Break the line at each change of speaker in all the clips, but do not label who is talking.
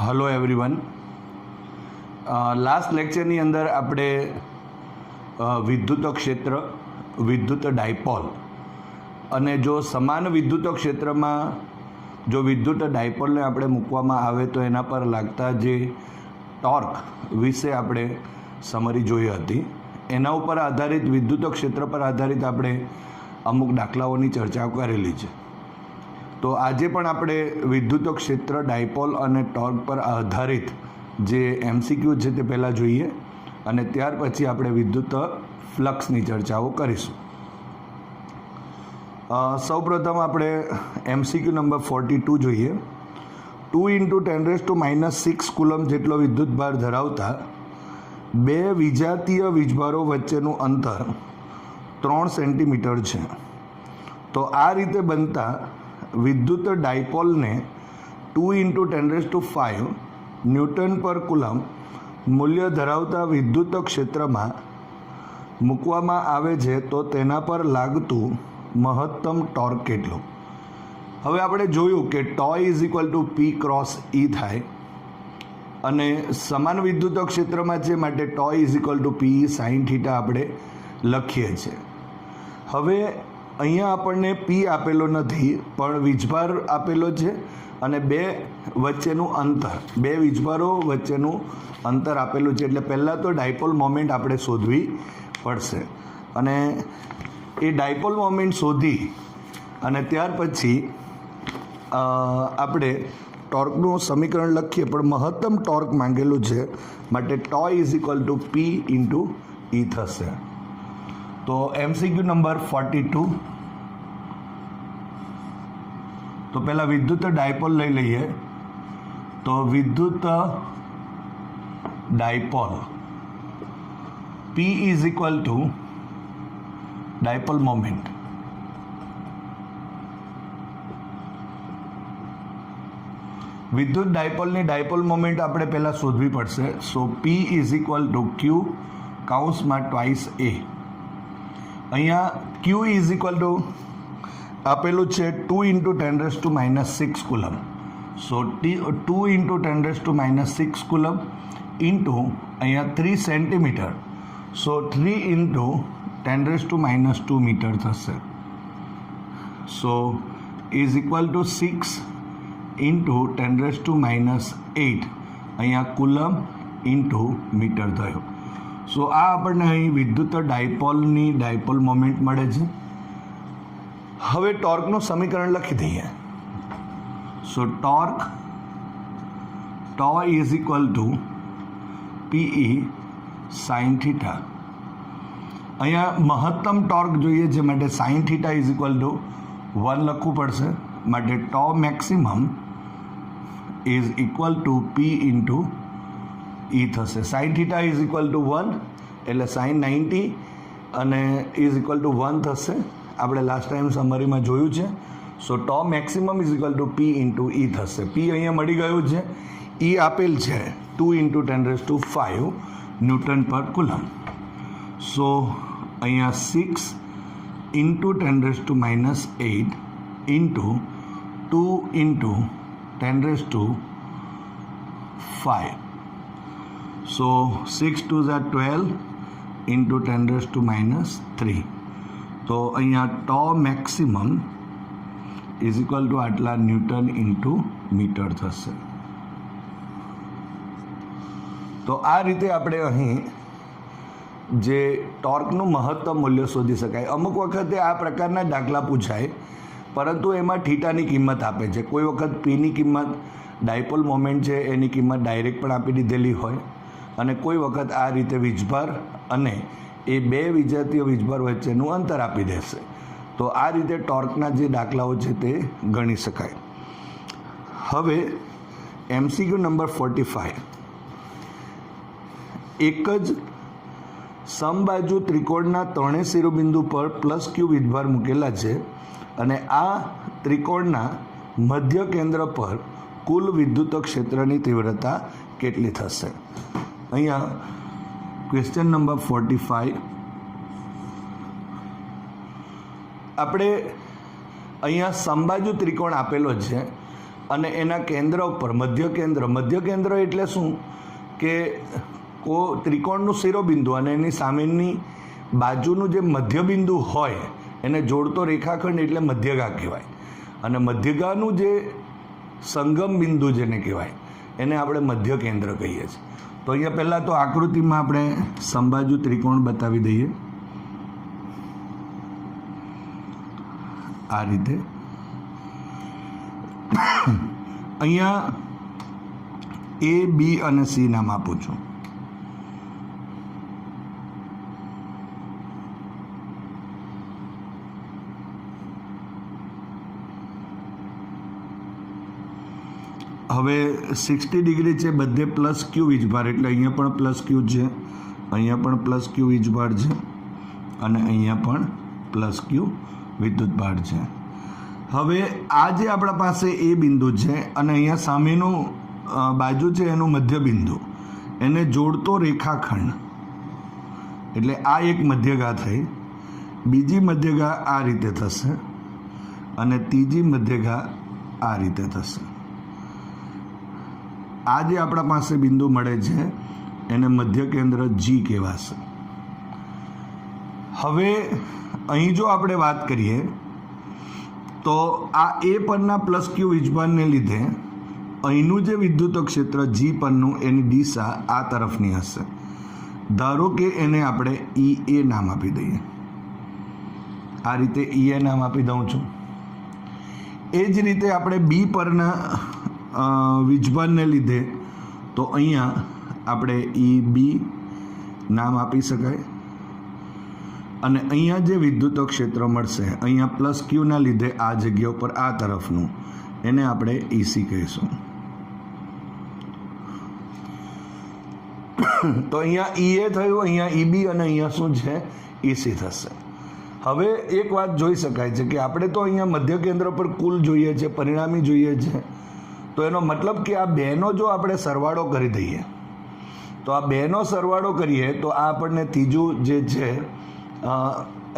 Hello everyone. Last લેક્ચરની અંદર આપણે વિદ્યુત ક્ષેત્ર, વિદ્યુત ડાયપોલ અને જો સમાન વિદ્યુત ક્ષેત્રમાં જો વિદ્યુત ડાયપોલને આપણે મૂકવામાં આવે તો એના પર લાગતા જે ટોર્ક વિશે આપણે સમરી જોઈ હતી. એના ઉપર આધારિત વિદ્યુત ક્ષેત્ર પર આધારિત આપણે અમુક દાખલાઓની ચર્ચા કરેલી છે. તો આજે પણ આપણે વિદ્યુત ક્ષેત્ર, ડાયપોલ અને ટોર્ક પર આધારિત જે MCQ છે તે પહેલાં જોઈએ અને ત્યાર પછી આપણે વિદ્યુત ફ્લક્સની ચર્ચાઓ કરીશું. સૌપ્રથમ આપણે MCQ નંબર 42 જોઈએ. 2 × 10⁻⁶ કુલમ જેટલો વિદ્યુત ભાર ધરાવતા બે વિજાતીય વીજભારો વચ્ચેનું અંતર 3 સેન્ટીમીટર છે. તો આ રીતે બનતા વિદ્યુત ડાયપોલને 2 × 10⁵ ન્યૂટન પર કુલમ મૂલ્ય ધરાવતા વિદ્યુત ક્ષેત્રમાં મૂકવામાં આવે છે તો તેના પર લાગતું મહત્તમ ટોર્ક કેટલું? હવે આપણે જોયું કે τ P × E થાય અને સમાન વિદ્યુત ક્ષેત્રમાં છે માટે τ P sin θ આપણે લખીએ છીએ. હવે અહીંયા આપણને P આપેલો નથી પણ વીજભાર આપેલો છે અને બે વીજભારો વચ્ચેનું અંતર આપેલું છે. એટલે પહેલાં તો ડાયપોલ મોમેન્ટ આપણે શોધવી પડશે અને એ ડાયપોલ મોમેન્ટ શોધી અને ત્યાર પછી આપણે ટોર્કનું સમીકરણ લખીએ. પણ મહત્તમ ટોર્ક માંગેલું છે માટે τ P × E થશે. તો MCQ નંબર 42. તો પહેલાં વિદ્યુત ડાયપોલ લઈ લઈએ. તો વિદ્યુત ડાયપોલ P = ડાયપોલ મોમેન્ટ. વિદ્યુત ડાયપોલની ડાયપોલ મોમેન્ટ આપણે પહેલાં શોધવી પડશે. સો P = Q કૌંસમાં twice A. અહીંયા Q આપેલું છે 2 × 10⁻⁶ કુલમ. સો 2 × 10⁻⁶ કુલમ ઇન્ટુ અહીંયા 3 સેન્ટીમીટર. સો 3 × 10⁻² મીટર થશે. સો = 6 × 10⁻8 અહીંયા કુલમ ઇન્ટુ મીટર થયો. સો આ આપણને અહીં વિદ્યુત ડાયપોલની ડાયપોલ મોમેન્ટ મળે છે. હવે ટોર્કનું સમીકરણ લખી દઈએ. સો ટોર્ક τ Pe sin θ. અહીંયા મહત્તમ ટોર્ક જોઈએ છે માટે sin θ = 1 લખવું પડશે. માટે τ મેક્સિમમ P × E થશે. sin θ = 1 એટલે sin 90 અને = 1 થશે. આપણે લાસ્ટ ટાઈમ સમરીમાં જોયું છે. સો τ મેક્સિમમ P × E થશે. P અહીંયા મળી ગયું છે. E આપેલ છે 2 × 10⁵ ન્યૂટન પર કુલમ. સો અહીંયા 6 × 10⁻8 ઇન્ટુ 2 × 10⁵. સો 6 × 2 = 12 × 10⁻3. તો અહીંયા τ મેક્સિમમ = આટલા ન્યૂટન ઇન્ટુ મીટર થશે. તો આ રીતે આપણે અહીં જે ટોર્કનું મહત્તમ મૂલ્ય શોધી શકાય. અમુક વખતે આ પ્રકારના દાખલા પૂછાય પરંતુ એમાં થીટાની કિંમત આપે છે. કોઈ વખત પીની કિંમત, ડાયપોલ મોમેન્ટ છે એની કિંમત ડાયરેક્ટ પણ આપી દીધેલી હોય અને કોઈ વખત આ રીતે વીજભાર અને એ બે વિજાતીય વીજભાર વચ્ચેનું અંતર આપી દેશે. તો આ રીતે ટોર્કના જે દાખલાઓ છે તે ગણી શકાય. હવે MCQ નંબર 45. એક જ સમબાજુ ત્રિકોણના ત્રણેય શિરોબિંદુ પર +Q વીજભાર મૂકેલા છે અને આ ત્રિકોણના મધ્ય કેન્દ્ર પર કુલ વિદ્યુત ક્ષેત્રની તીવ્રતા કેટલી થશે? અહીંયા ક્વેશ્ચન નંબર 45. આપણે અહીંયા સમબાજુ ત્રિકોણ આપેલો છે અને એના કેન્દ્ર ઉપર મધ્ય કેન્દ્ર એટલે શું કે ત્રિકોણનું શિરોબિંદુ અને એની સામેની બાજુનું જે મધ્યબિંદુ હોય એને જોડતો રેખાખંડ એટલે મધ્યગા કહેવાય. અને મધ્યગાનું જે સંગમ બિંદુ જેને કહેવાય એને આપણે મધ્ય કેન્દ્ર કહીએ છીએ. તો અહીંયા પહેલાં તો આકૃતિમાં આપણે સમબાજુ ત્રિકોણ બતાવી દઈએ. આ રીતે અહીંયા A, B અને C નામ આપું છું. હવે 60 ડિગ્રી છે, બધે પ્લસ ક્યુ વીજભાર એટલે અહીંયા પણ પ્લસ ક્યુ છે, અહીંયા પણ પ્લસ ક્યુ વીજભાર છે અને અહીંયા પણ પ્લસ ક્યુ વિદ્યુતભાર છે. હવે આ જે આપણા પાસે એ બિંદુ છે અને અહીંયા સામેનું બાજુ છે એનું મધ્ય બિંદુ એને જોડતો રેખાખંડ એટલે આ એક મધ્યગા થઈ, બીજી મધ્યગા આ રીતે થશે અને ત્રીજી મધ્યગા આ રીતે થશે. આ જે આપણા પાસે બિંદુ મળે છે એને મધ્ય કેન્દ્ર જી કહેવાશે. હવે અહીં જો આપણે વાત કરીએ તો આ એ પરના પ્લસ ક્યુ વીજભારને લીધે અહીંનું જે વિદ્યુત ક્ષેત્ર જી પરનું એની દિશા આ તરફની હશે. ધારો કે એને આપણે ઈ એ નામ આપી દઈએ. આ રીતે ઈ એ નામ આપી દઉં છું. એ જ રીતે આપણે બી પરના વીજભારને લીધે તો અહીંયા આપણે ઈ બી નામ આપી શકાય અને અહીંયા જે વિદ્યુત ક્ષેત્ર મળશે અહીંયા પ્લસ ક્યુના લીધે આ જગ્યા ઉપર આ તરફનું એને આપણે ઈસી કહીશું. તો અહીંયા ઈએ થયું, અહીંયા ઈબી અને અહીંયા શું છે ઈસી થશે. હવે એક વાત જોઈ શકાય છે કે આપણે તો અહીંયા મધ્ય કેન્દ્ર પર કુલ જોઈએ છે, પરિણામી જોઈએ છે. તો એનો મતલબ કે આ બેનો જો આપણે સરવાળો કરી દઈએ તો આ બેનો સરવાળો કરીએ તો આ આપણને ત્રીજું જે છે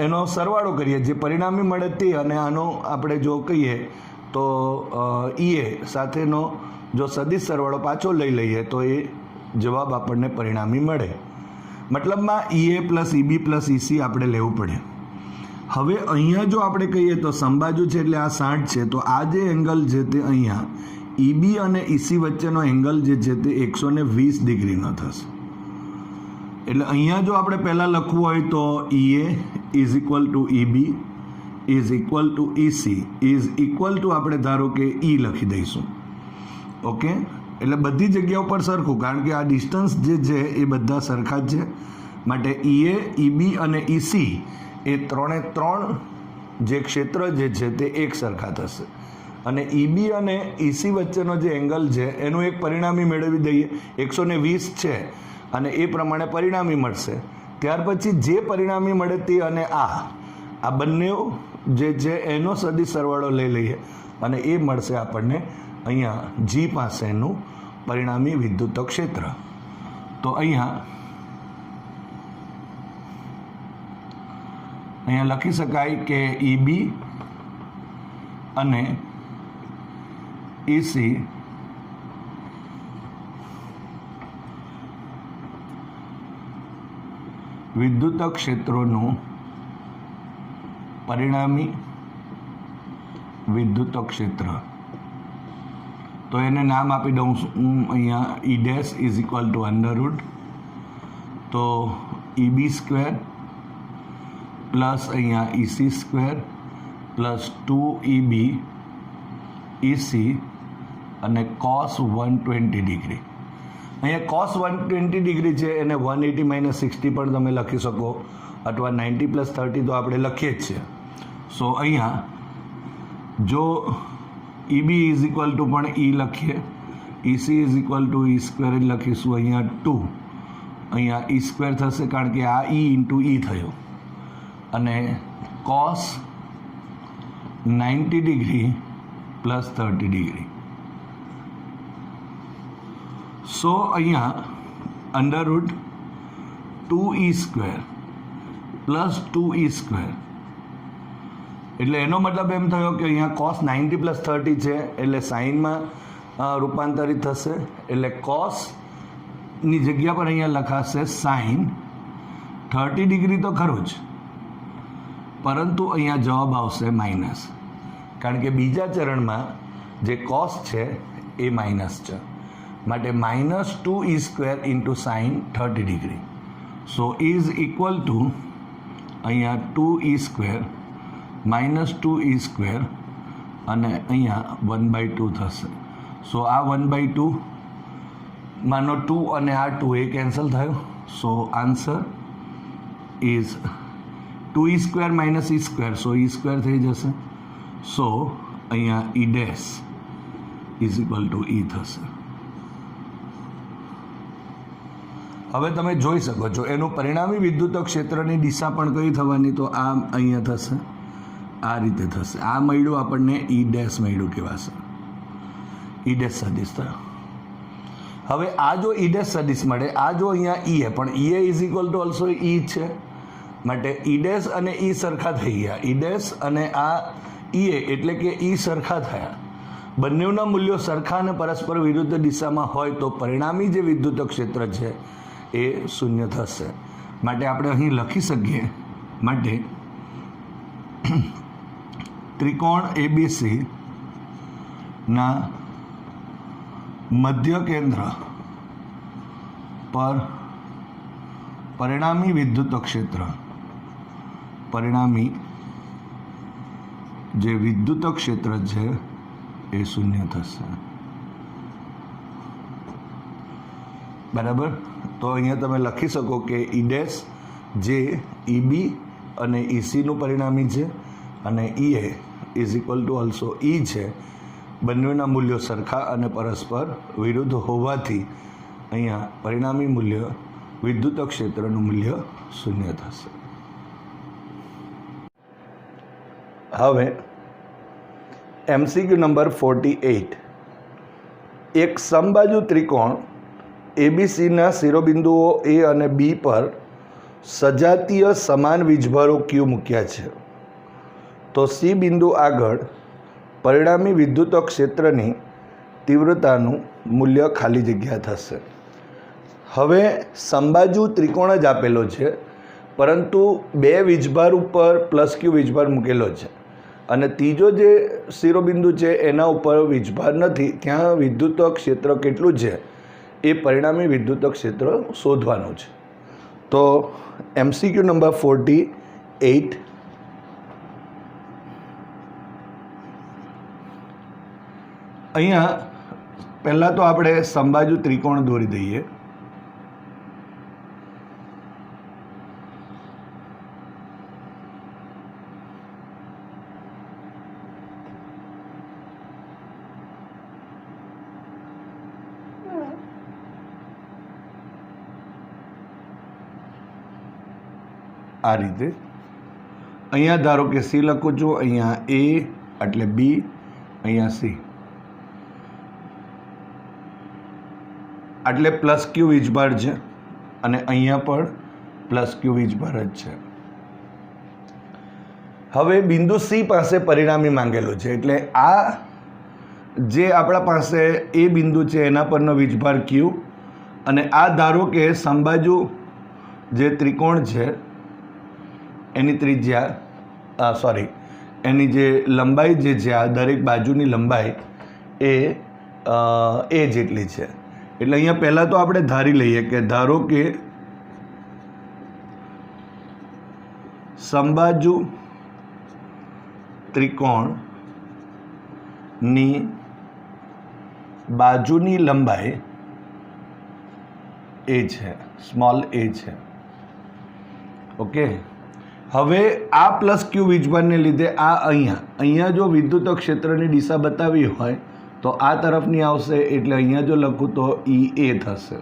એનો સરવાળો કરીએ જે પરિણામી મળે તે અને આનો આપણે જો કહીએ તો ઈએ સાથેનો જો સદિશ સરવાળો પાછો લઈ લઈએ તો એ જવાબ આપણને પરિણામી મળે. મતલબમાં ઈએ પ્લસ ઈબી પ્લસ ઈસી આપણે લેવું પડે. હવે અહીંયા જો આપણે કહીએ તો સમબાજુ છે એટલે આ 60 છે, તો આ જે એંગલ છે તે અહીંયા ઈબી અને ઈસી વચ્ચેનો એંગલ જે છે તે 120 ડિગ્રીનો થશે. એટલે અહીંયા જો આપણે પહેલાં લખવું હોય તો EA is equal to EB is equal to EC is equal to આપણે ધારો કે ઈ લખી દઈશું. ઓકે, એટલે બધી જગ્યા ઉપર સરખું, કારણ કે આ ડિસ્ટન્સ જે છે એ બધા સરખા જ છે. માટે ઈએ, ઈબી અને ઈસી એ ત્રણે ત્રણ જે ક્ષેત્ર જે છે તે એક સરખા થશે અને ઈબી અને ઈસી વચ્ચેનો જે એંગલ છે એનું એક પરિણામી મેળવી દઈએ. 120 છે અને એ પ્રમાણે પરિણામી મળશે. ત્યાર પછી જે પરિણામી મળે તે અને આ બંને જે છે એનો સદિશ સરવાળો લઈ લઈએ અને એ મળશે આપણને અહીંયા જી પાસેનું પરિણામી વિદ્યુત ક્ષેત્ર. તો અહીંયા લખી શકાય કે ઈબી અને ઈસી વિદ્યુત ક્ષેત્રોનું પરિણામી વિદ્યુત ક્ષેત્ર. તો એને નામ આપી દઉં હું અહીંયા ઈ dash is equal two under root તો ઈબી સ્ક્વેર પ્લસ અહીંયા EC square plus 2EB EC અને cos 120 ડિગ્રી. અહીંયા cos 120 ડિગ્રી છે એને 180 - 60 પણ તમે લખી શકો અથવા 90 + 30 તો આપણે લખીએ જ છીએ. સો અહીંયા જો ઈબી ઇઝ ઇક્વલ ટુ પણ ઈ લખીએ, EC is equal to E square જ લખીશું. અહીંયા 2 અહીંયા ઈ સ્ક્વેર થશે કારણ કે આ ઈ ઇન્ટુ ઈ થયો અને cos 90 ડિગ્રી પ્લસ 30 ડિગ્રી. સો અહીંયા અંડરરૂટ 2E² પ્લસ 2E² એટલે એનો મતલબ એમ થયો કે અહીંયા cos 90 + 30 છે એટલે સાઇનમાં રૂપાંતરિત થશે, એટલે cosની જગ્યા પર અહીંયા લખાશે sin 30 ડિગ્રી તો ખરું જ, પરંતુ અહીંયા જવાબ આવશે માઇનસ, કારણ કે બીજા ચરણમાં જે cos છે એ માઇનસ છે, માટે -2e² × sin 30 degree. So is equal to અહીંયા 2e² -2e² અને અહીંયા 1/2 થશે. સો આ 1/2 માનો 2 અને આ 2 એ કેન્સલ થયો. સો answer is 2e² - e², so e² થઈ જશે. સો અહીંયા e' = e થશે. હવે તમે જોઈ શકો છો એનું પરિણામી વિદ્યુત ક્ષેત્રની દિશા પણ કઈ થવાની, તો આ અહીંયા થશે, આ રીતે થશે. આ મળ્યું આપણને e' મળ્યું કહેવાશે, e' સદિશ થયો. હવે આ જો e' સદિશ મળે, આ જો અહીંયા e પણ e = ઓલ્સો e છે, માટે e' અને e સરખા થઈ ગયા. e' અને આ e એટલે કે e સરખા થયા. બંનેના મૂલ્યો સરખા અને પરસ્પર વિરુદ્ધ દિશામાં હોય તો પરિણામી જે વિદ્યુત ક્ષેત્ર છે એ શૂન્ય થશે. માટે આપણે અહીં લખી શકીએ, માટે ત્રિકોણ ABC ના મધ્ય કેન્દ્ર પર પરિણામી વિદ્યુત ક્ષેત્ર, પરિણામી જે વિદ્યુત ક્ષેત્ર છે એ શૂન્ય થશે. બરાબર. તો અહીંયા તમે લખી શકો કે e' જે EB અને EC નું પરિણામી છે અને EA = ઓલ્સો E છે. બંનેના મૂલ્યો સરખા અને પરસ્પર વિરુદ્ધ હોવાથી અહીંયા પરિણામી મૂલ્ય વિદ્યુત ક્ષેત્રનું મૂલ્ય શૂન્ય થશે. હવે MCQ નંબર 48. એક સમબાજુ ત્રિકોણ ABCના શિરોબિંદુઓ A અને B પર સજાતીય સમાન વીજભારો Q મૂક્યા છે, તો C બિંદુ આગળ પરિણામી વિદ્યુત ક્ષેત્રની તીવ્રતાનું મૂલ્ય ખાલી જગ્યા થશે. હવે સમબાજુ ત્રિકોણ જ આપેલો છે, પરંતુ બે વીજભાર ઉપર +Q વીજભાર મૂકેલો છે અને ત્રીજો જે શિરોબિંદુ છે એના ઉપર વીજભાર નથી. ત્યાં વિદ્યુત ક્ષેત્ર કેટલું છે એ પરિણામી વિદ્યુત ક્ષેત્ર શોધવાનું છે. તો MCQ નંબર 48. અહીંયા પહેલાં તો આપણે સમબાજુ ત્રિકોણ દોરી દઈએ. આ રીતે અહીંયા ધારો કે C લખું છું, અહીંયા A એટલે B, અહીંયા C, એટલે +Q વીજભાર છે અને અહીંયા પણ +Q વીજભાર જ છે. હવે બિંદુ C પાસે પરિણામી માંગેલો છે, એટલે આ જે આપણા પાસે એ બિંદુ છે એના પરનો વીજભાર Q અને આ ધારો કે સમબાજુ જે ત્રિકોણ છે એની ત્રિજ્યા એની જે લંબાઈ જે છે આ દરેક બાજુની લંબાઈ એ જેટલી છે. એટલે અહીંયા પહેલાં તો આપણે ધારી લઈએ કે ધારો કે સમબાજુ ત્રિકોણની બાજુની લંબાઈ એ છે, સ્મોલ a છે. ઓકે. હવે આ +Q વીજભારને લીધે આ અહીંયા જો વિદ્યુત ક્ષેત્રની દિશા બતાવી હોય તો આ તરફની આવશે, એટલે અહીંયા જો લખું તો EA થશે.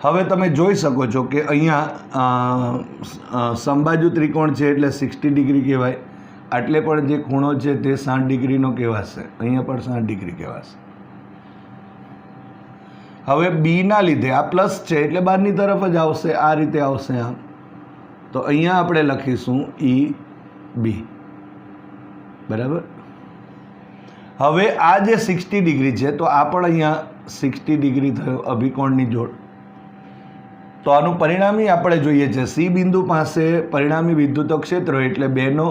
હવે તમે જોઈ શકો છો કે અહીંયા સમબાજુ ત્રિકોણ છે એટલે 60 ડિગ્રી કહેવાય, આટલે પણ જે ખૂણો છે તે 60 ડિગ્રીનો કહેવાશે, અહીંયા પણ 60 ડિગ્રી કહેવાશે. હવે બીના લીધે આ પ્લસ છે એટલે બહારની તરફ જ આવશે, આ રીતે આવશે આમ. તો અહીંયા આપણે લખીશું બી, બરાબર. હવે આ જે 60 ડિગ્રી છે તો આ પણ અહીંયા 60 ડિગ્રી થયો અભિકોણની જોડ. તો આનું પરિણામી આપણે જોઈએ છે સી બિંદુ પાસે પરિણામી વિદ્યુત ક્ષેત્ર એટલે બેનો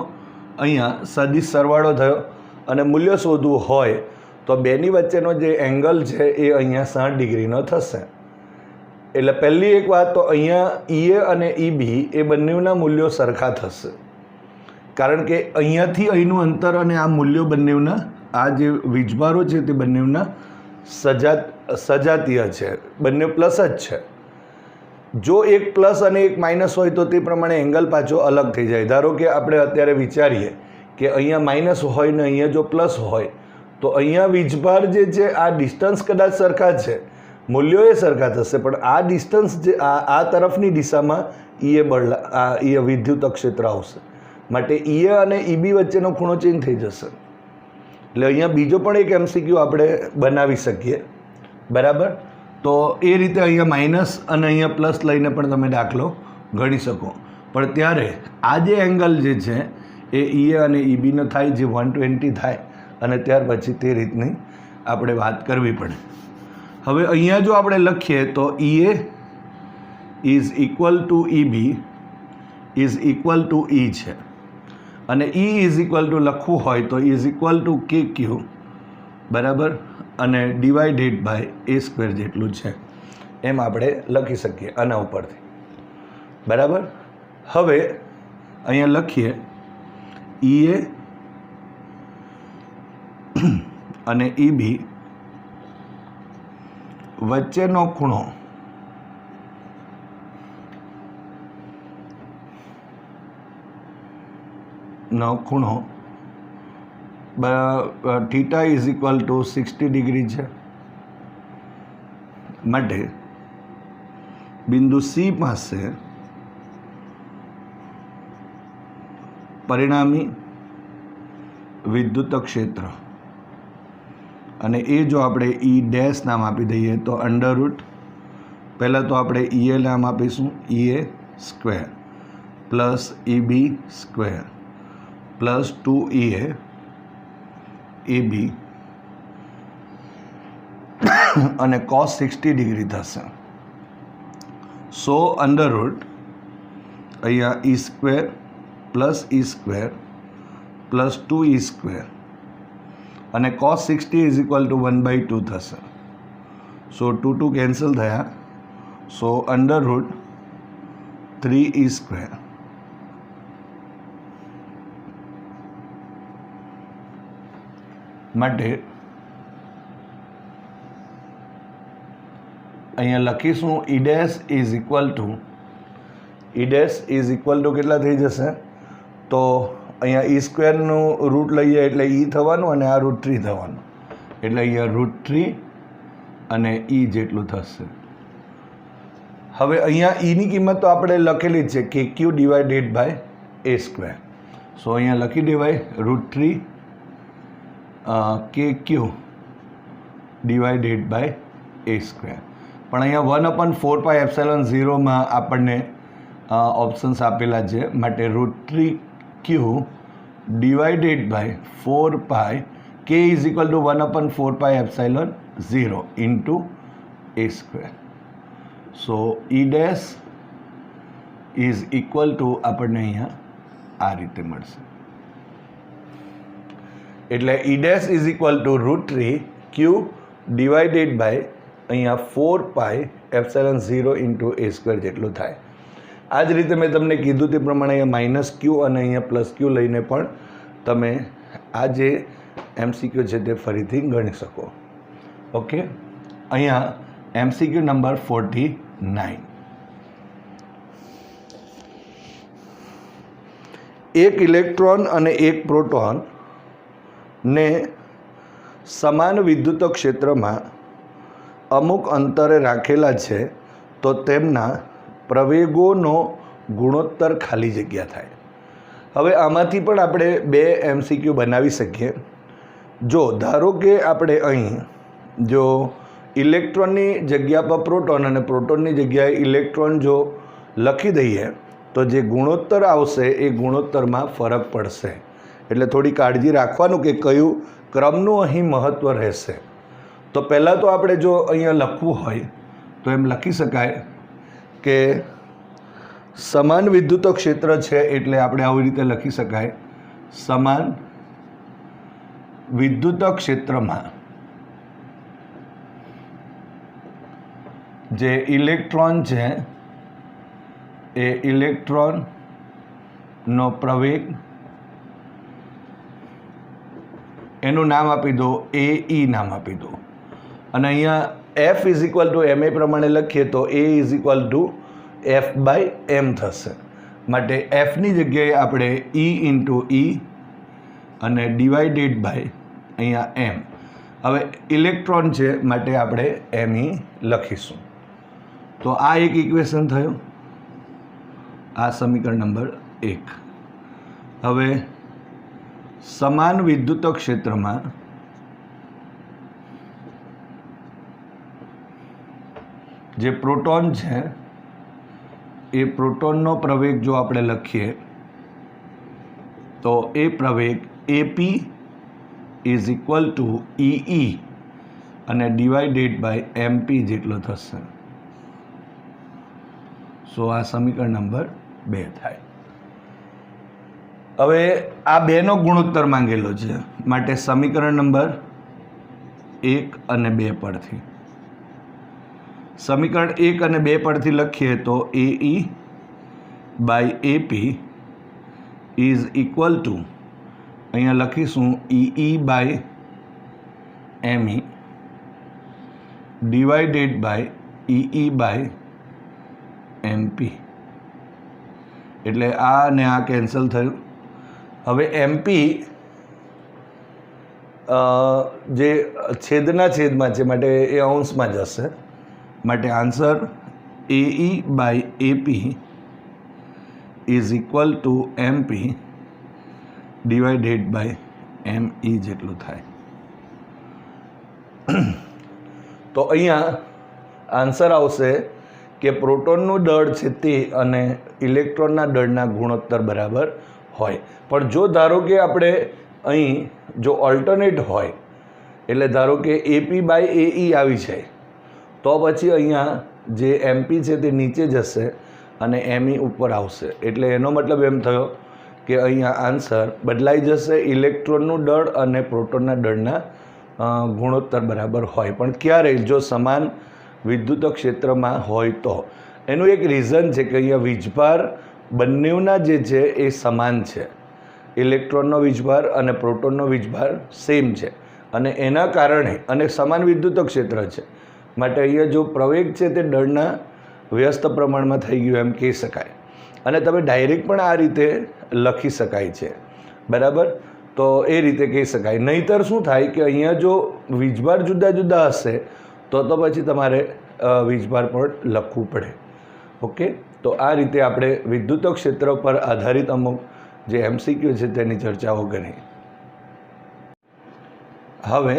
અહીંયા સદિશ સરવાળો થયો અને મૂલ્ય શોધવું હોય તો બેની વચ્ચેનો જે એંગલ છે એ અહીંયા 60 ડિગ્રીનો થશે. એટલે પહેલી એક વાત તો અહીંયા ઈએ અને ઈબી એ બંનેના મૂલ્યો સરખા થશે, કારણ કે અહીંયાથી અહીંનું અંતર અને આ મૂલ્યો બંનેના આ જે વીજભારો છે તે બંનેના સજાતીય છે, બંને પ્લસ જ છે. જો એક પ્લસ અને એક માઇનસ હોય તો તે પ્રમાણે એંગલ પાછો અલગ થઈ જાય. ધારો કે આપણે અત્યારે વિચારીએ કે અહીંયા માઇનસ હોય ને અહીંયા જો પ્લસ હોય તો અહીંયા વીજભાર જે છે આ ડિસ્ટન્સ કદાચ સરખા છે, મૂલ્યો એ સરખા થશે, પણ આ ડિસ્ટન્સ જે આ તરફની દિશામાં ઈએ વિદ્યુત ક્ષેત્ર આવશે, માટે ઈએ અને ઈબી વચ્ચેનો ખૂણો ચેન્જ થઈ જશે. એટલે અહીંયા બીજો પણ એક એમસીક્યુ આપણે બનાવી શકીએ, બરાબર. તો એ રીતે અહીંયા માઇનસ અને અહીંયા પ્લસ લઈને પણ તમે દાખલો ગણી શકો. પણ ત્યારે આ જે એંગલ જે છે એ ઈએ અને ઈબીનો થાય, જે 120 થાય, અને ત્યાર પછી તે રીતની આપણે વાત કરવી પડે. હવે અહીંયા જો આપણે લખીએ તો EA is equal to EB is equal to E છે, અને ઈ ઇઝ ઇક્વલ ટુ લખવું હોય તો ઇઝ ઇક્વલ ટુ કે ક્યુ, બરાબર, અને ડિવાઇડેડ બાય એ સ્ક્વેર જેટલું છે એમ આપણે લખી શકીએ આના ઉપરથી, બરાબર. હવે અહીંયા લખીએ ઈએ અને ઈબી વચ્ચેનો ખૂણો theta is equal two 60 degree છે. માટે બિંદુ સી પાસે પરિણામી વિદ્યુત ક્ષેત્ર, અને એ જો આપણે ઈ ડેશ નામ આપી દઈએ તો અંડરરૂટ પહેલાં તો આપણે ઈએ નામ આપીશું EA square plus EB square plus two EA EB અને cos 60 ડિગ્રી થશે. સો અંડરરૂટ અહીંયા E square plus E square plus 2e square અને cos 60 ઇઝ ઇક્વલ ટુ 1/2 થશે. સો 2 કેન્સલ થયા. સો અંડરરૂટ 3e સ્ક્વેર માટે અહીંયા લખીશું ઈ ડેશ ઇઝ ઇક્વલ ટુ કેટલા થઈ જશે? તો અહીંયા ઈ સ્ક્વેરનું રૂટ લઈએ એટલે ઈ થવાનું અને આ રૂટ 3 થવાનું, એટલે અહીંયા રૂટ 3 અને ઈ જેટલું થશે. હવે અહીંયા ઈની કિંમત તો આપણે લખેલી જ છે કે ક્યુ ડિવાઇડેડ બાય એ સ્ક્વેર. સો અહીંયા લખી દેવાય રૂટ 3 કે ક્યુ ડિવાઇડેડ બાય એ સ્ક્વેર. પણ અહીંયા 1/4πε0 આપણને ઓપ્શન્સ આપેલા છે, માટે route 3 Q divided by 4π K is equal to 1/4πε0 into A square. So E dash is equal to આપણને અહીંયા આ રીતે મળશે. એટલે E dash is equal to root 3 Q divided by અહીંયા 4πε0 ઇન્ટુ એ સ્ક્વેર જેટલું થાય. આ જ રીતે મેં તમને કીધું તે પ્રમાણે અહીંયા માઇનસ ક્યુ અને અહીંયા પ્લસ ક્યુ લઈને પણ તમે આ જે એમસીક્યુ છે તે ફરીથી ગણી શકો. ઓકે, અહીંયા એમસીક્યુ નંબર 49. એક ઇલેક્ટ્રોન અને એક પ્રોટોન ને સમાન વિદ્યુત ક્ષેત્રમાં અમુક અંતરે રાખેલા છે તો તેમના પ્રવેગોનો ગુણોત્તર ખાલી જગ્યા થાય. હવે આમાંથી પણ આપણે બે એમસીક્યુ બનાવી શકીએ. જો ધારો કે આપણે અહીં જો ઇલેક્ટ્રોનની જગ્યા પર પ્રોટોન અને પ્રોટોનની જગ્યાએ ઇલેક્ટ્રોન જો લખી દઈએ તો જે ગુણોત્તર આવશે એ ગુણોત્તરમાં ફરક પડશે. એટલે થોડી કાળજી રાખવાનું કે કયું ક્રમનું અહીં મહત્ત્વ રહેશે. તો પહેલાં તો આપણે જો અહીંયા લખવું હોય તો એમ લખી શકાય કે સમાન વિદ્યુત ક્ષેત્ર છે એટલે આપણે આવી રીતે લખી શકાય, સમાન વિદ્યુત ક્ષેત્રમાં જે ઇલેક્ટ્રોન છે એ ઇલેક્ટ્રોનનો પ્રવેગ, એનું નામ આપી દો એ ઈ નામ આપી દો. અને અહીંયા F is equal to M A પ્રમાણે લખીએ તો A is equal to F by M થશે. માટે એફની જગ્યાએ આપણે ઈ ઇન્ટુ ઈ અને ડિવાઇડેડ બાય અહીંયા એમ. હવે ઇલેક્ટ્રોન છે માટે આપણે એમ ઈ લખીશું. તો આ એક ઇક્વેશન થયું, આ સમીકરણ નંબર 1. હવે સમાન વિદ્યુત ક્ષેત્રમાં જે પ્રોટોન છે એ પ્રોટોનનો પ્રવેગ જો આપણે લખીએ તો એ પ્રવેગ એપી ઇઝ ઇક્વલ ટુ ઈ અને ડિવાઇડેડ બાય એમપી જેટલો થશે. સો આ સમીકરણ નંબર 2 થાય. હવે આ બેનો ગુણોત્તર માંગેલો છે માટે સમીકરણ નંબર 1 અને 2 પરથી, સમીકરણ 1 અને 2 પરથી લખીએ તો A E by AP is equal to અહીંયા લખીશું E by ME divided by E by MP. એટલે આ અને આ કેન્સલ થયું. હવે એમપી જે છેદના છેદમાં છે માટે એ અંશમાં જશે. માટે answer A E by AP is equal to MP divided by M E જેટલું થાય. તો અહીંયા આન્સર આવશે કે પ્રોટોનનું દળ છે તે અને ઇલેક્ટ્રોનના દળના ગુણોત્તર બરાબર હોય. પણ જો ધારો કે આપણે અહીં જો ઓલ્ટરનેટ હોય એટલે ધારો કે એપી બાય એ ઈ આવી જાય તો પછી અહીંયા જે એમપી છે તે નીચે જશે અને એમઈ ઉપર આવશે. એટલે એનો મતલબ એમ થયો કે અહીંયા આન્સર બદલાઈ જશે, ઇલેક્ટ્રોનનું દળ અને પ્રોટોનના દળના ગુણોત્તર બરાબર હોય. પણ ક્યારે? જો સમાન વિદ્યુત ક્ષેત્રમાં હોય તો. એનું એક રીઝન છે કે અહીંયા વીજભાર બંનેના જે છે એ સમાન છે. ઇલેક્ટ્રોનનો વીજભાર અને પ્રોટોનનો વીજભાર સેમ છે અને એના કારણે અને સમાન વિદ્યુત ક્ષેત્ર છે માટે અહીંયા જો પ્રવેગ છે તે દળના વ્યસ્ત પ્રમાણમાં થઈ ગયું એમ કહી શકાય. અને તમે ડાયરેક્ટ પણ આ રીતે લખી શકાય છે, બરાબર? તો એ રીતે કહી શકાય. નહીંતર શું થાય કે અહીંયા જો વીજભાર જુદા જુદા હશે તો પછી તમારે વીજભાર પણ લખવું પડે. ઓકે, તો આ રીતે આપણે વિદ્યુત ક્ષેત્ર પર આધારિત અમુક જે એમસીક્યુ છે તેની ચર્ચાઓ કરી. હવે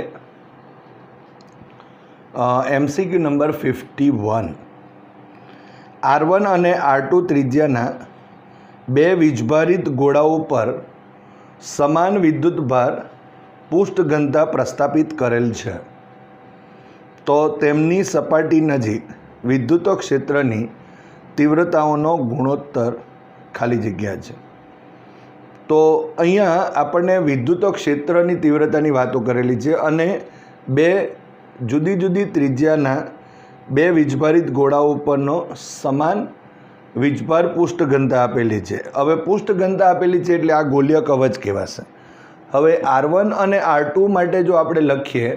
એમસીક્યુ નંબર 51. R1 અને R2 ત્રિજ્યાના બે વીજભારિત ગોળાઓ પર સમાન વિદ્યુત ભાર પૃષ્ઠ ઘનતા પ્રસ્થાપિત કરેલ છે તો તેમની સપાટી નજીક વિદ્યુત ક્ષેત્રની તીવ્રતાઓનો ગુણોત્તર ખાલી જગ્યા છે. તો અહીંયા આપણને વિદ્યુત ક્ષેત્રની તીવ્રતાની વાતો કરેલી છે અને બે જુદી જુદી ત્રિજ્યાના બે વીજભારિત ગોળાઓ ઉપરનો સમાન વીજભાર પૃષ્ઠ ઘનતા આપેલી છે. હવે પૃષ્ઠ ઘનતા આપેલી છે એટલે આ ગોલીય કવચ કહેવાશે. હવે R1 અને R2 માટે જો આપણે લખીએ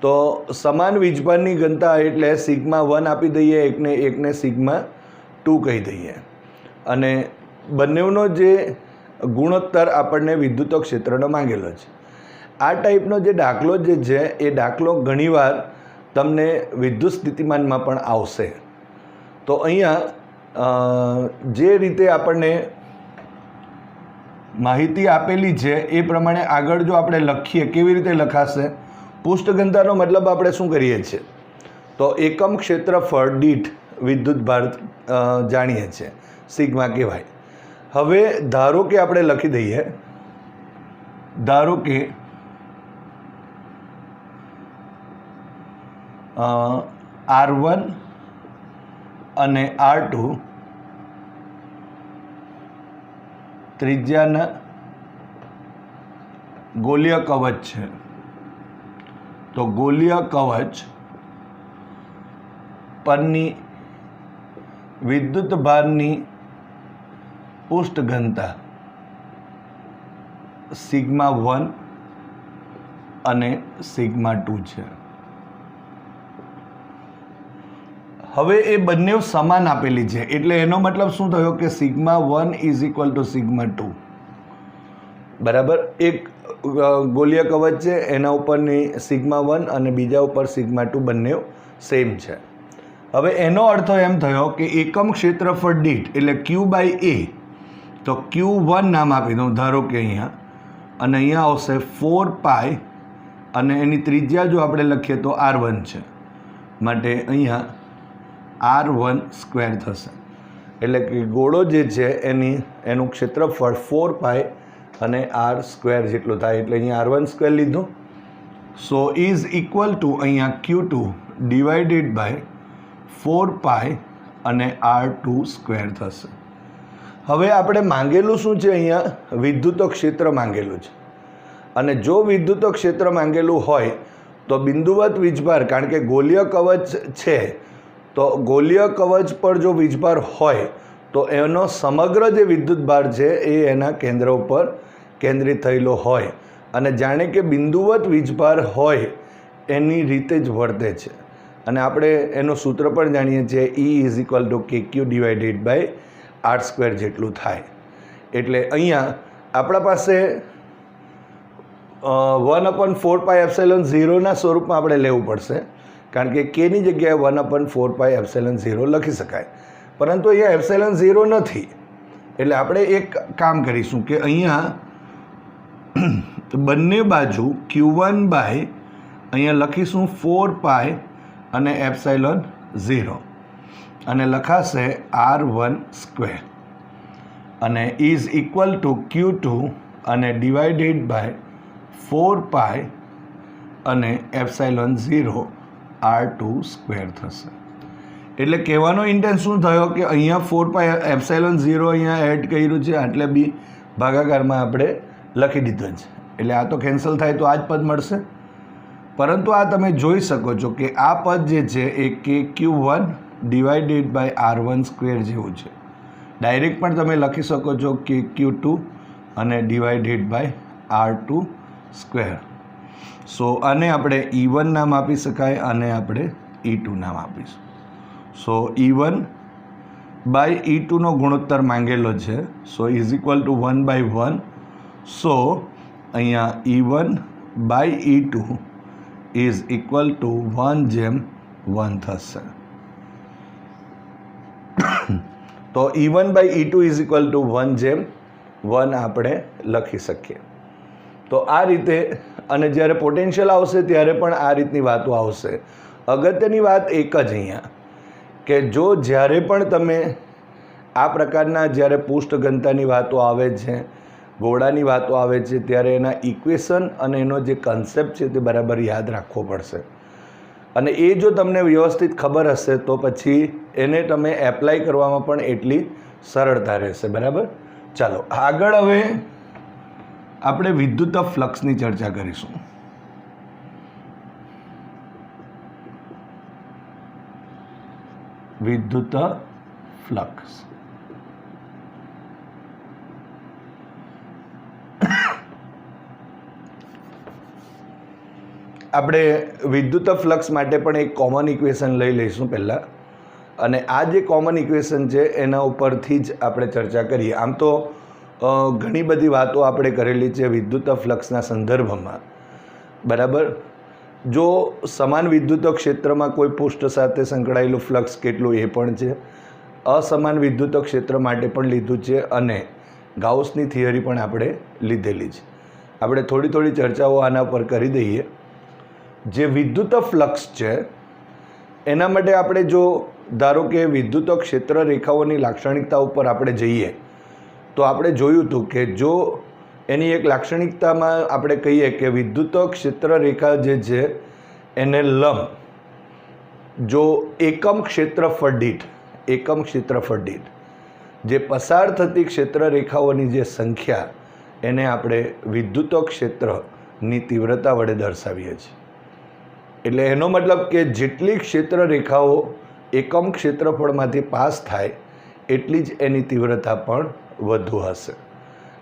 તો સમાન વીજભારની ઘનતા એટલે σ1 આપી દઈએ, એકને σ2 કહી દઈએ અને બંનેનો જે ગુણોત્તર આપણને વિદ્યુત ક્ષેત્રનો માંગેલો છે. આ ટાઈપનો જે દાખલો જે છે એ દાખલો ઘણીવાર તમને વિદ્યુત સ્થિતિમાનમાં પણ આવશે. તો અહીંયા જે રીતે આપણને માહિતી આપેલી છે એ પ્રમાણે આગળ જો આપણે લખીએ, કેવી રીતે લખાશે? પૃષ્ઠ ઘનતાનો મતલબ આપણે શું કરીએ છીએ તો એકમ ક્ષેત્રફળ દીઠ વિદ્યુતભાર જાણીએ છીએ, સિગ્મા કહેવાય. હવે ધારો કે આપણે લખી દઈએ, ધારો કે R1 અને R2 ત્રિજ્યાના ગોલીય કવચ છે. તો ગોલીય કવચ પરની વિદ્યુતભારની પૃષ્ઠ ઘનતા σ1 અને σ2 છે. હવે એ બંને સમાન આપેલી છે, એટલે એનો મતલબ શું થયો કે σ1 = σ2. બરાબર. એક ગોલીય કવચ છે, એના ઉપરની σ1 અને બીજા ઉપર σ2 બંને સેમ છે. હવે એનો અર્થ એમ થયો કે એકમ ક્ષેત્રફળ દીઠ એટલે Q/A, તો Q1 નામ આપી દઉં ધારો કે અહીંયા, અને અહીંયા આવશે 4π અને એની ત્રિજ્યા જો આપણે લખીએ તો R1 છે, માટે અહીંયા R1² થશે. એટલે કે ગોળો જે છે એનું ક્ષેત્રફળ 4π અને R² જેટલું થાય, એટલે અહીંયા R1² લીધું. સો ઇઝ ઇક્વલ ટુ અહીંયા Q2 ડિવાઇડેડ બાય 4π અને R2² થશે. હવે આપણે માંગેલું શું છે? અહીંયા વિદ્યુત ક્ષેત્ર માંગેલું છે, અને જો વિદ્યુત ક્ષેત્ર માંગેલું હોય તો બિંદુવત વીજભાર, કારણ કે ગોલીય કવચ છે, તો ગોલીય કવચ પર જો વીજભાર હોય તો એનો સમગ્ર જે વિદ્યુતભાર છે એ એના કેન્દ્ર ઉપર કેન્દ્રિત થયેલો હોય, અને જાણે કે બિંદુવત વીજભાર હોય એની રીતે જ વર્તે છે. અને આપણે એનું સૂત્ર પણ જાણીએ છીએ, E = KQ divided by R² જેટલું થાય. એટલે અહીંયા આપણા પાસે 1/4πε0 ના સ્વરૂપમાં આપણે લેવું પડશે, કારણ કે Kની જગ્યાએ 1/4πε0 લખી શકાય, પરંતુ અહીંયા ε0 નથી. એટલે આપણે એક કામ કરીશું કે અહીંયા બંને બાજુ Q1 બાય અહીંયા લખીશું 4π અને ε0, અને લખાશે R1² અને ઇઝ ઇક્વલ ટુ Q2 અને ડિવાઇડેડ બાય 4π અને ε0 R2² થશે. એટલે કહેવાનો ઇન્ટેન્સ શું થયો કે અહીંયા 4π ε0 અહીંયા એડ કર્યું છે, એટલે બી ભાગાકારમાં આપણે લખી દીધો છે. એટલે આ તો કેન્સલ થાય તો આ જ પદ મળશે. પરંતુ આ તમે જોઈ શકો છો કે આ પદ જે છે એ KQ1 ડિવાઇડેડ બાય R1² જેવું છે. ડાયરેક્ટ પણ તમે લખી શકો છો KQ2 અને ડિવાઇડેડ બાય R2². સો આને આપણે E1 નામ આપી શકાય, અને આપણે E2 નામ આપીશું. સો E1 બાય E2 નો ગુણોત્તર માંગેલો છે, સો ઇઝ ઇક્વલ ટુ 1/1. સો અહીંયા E1 by E2 is equal two 1/1 થશે. તો E1 by E2 is equal two 1/1 આપણે લખી શકીએ. તો આ રીતે, અને જ્યારે પોટેન્શિયલ આવશે ત્યારે પણ આ રીતની વાતો આવશે. અગત્યની વાત એક જ અહીંયા કે જો જ્યારે પણ તમે આ પ્રકારના જ્યારે પૃષ્ઠ ઘનતાની વાતો આવે છે, ગોળાની વાતો આવે છે, ત્યારે એના ઇક્વેશન અને એનો જે કન્સેપ્ટ છે તે બરાબર યાદ રાખવો પડશે. અને એ જો તમને વ્યવસ્થિત ખબર હશે તો પછી એને તમે એપ્લાય કરવામાં પણ એટલી સરળતા રહેશે. બરાબર. ચાલો આગળ હવે આપણે વિદ્યુત ફ્લક્સની ચર્ચા કરીશું. વિદ્યુત ફ્લક્સ આપણે વિદ્યુત ફ્લક્સ માટે પણ એક કોમન ઇક્વેશન લઈ લઈશું પહેલાં, અને આ જે કોમન ઇક્વેશન છે એના ઉપરથી જ આપણે ચર્ચા કરીએ. આમ તો ઘણી બધી વાતો આપણે કરેલી છે વિદ્યુત ફ્લક્સના સંદર્ભમાં. બરાબર. જો સમાન વિદ્યુત ક્ષેત્રમાં કોઈ પૃષ્ઠ સાથે સંકળાયેલું ફ્લક્સ કેટલું એ પણ છે, અસમાન વિદ્યુત ક્ષેત્ર માટે પણ લીધું છે, અને ગાઉસની થિયરી પણ આપણે લીધેલી છે. આપણે થોડી થોડી ચર્ચાઓ આના પર કરી દઈએ. જે વિદ્યુત ફ્લક્સ છે એના માટે આપણે જો ધારો કે વિદ્યુત ક્ષેત્ર રેખાઓની લાક્ષણિકતા ઉપર આપણે જઈએ તો આપણે જોયું હતું કે જો એની એક લાક્ષણિકતામાં આપણે કહીએ કે વિદ્યુત ક્ષેત્ર રેખા જે છે એને લંબ જો એકમ ક્ષેત્રફળ દીઠ જે પસાર થતી ક્ષેત્ર રેખાઓની જે સંખ્યા એને આપણે વિદ્યુત ક્ષેત્રની તીવ્રતા વડે દર્શાવીએ છીએ. એટલે એનો મતલબ કે જેટલી ક્ષેત્ર રેખાઓ એકમ ક્ષેત્રફળમાંથી પાસ થાય એટલી જ એની તીવ્રતા પણ વધુ હશે.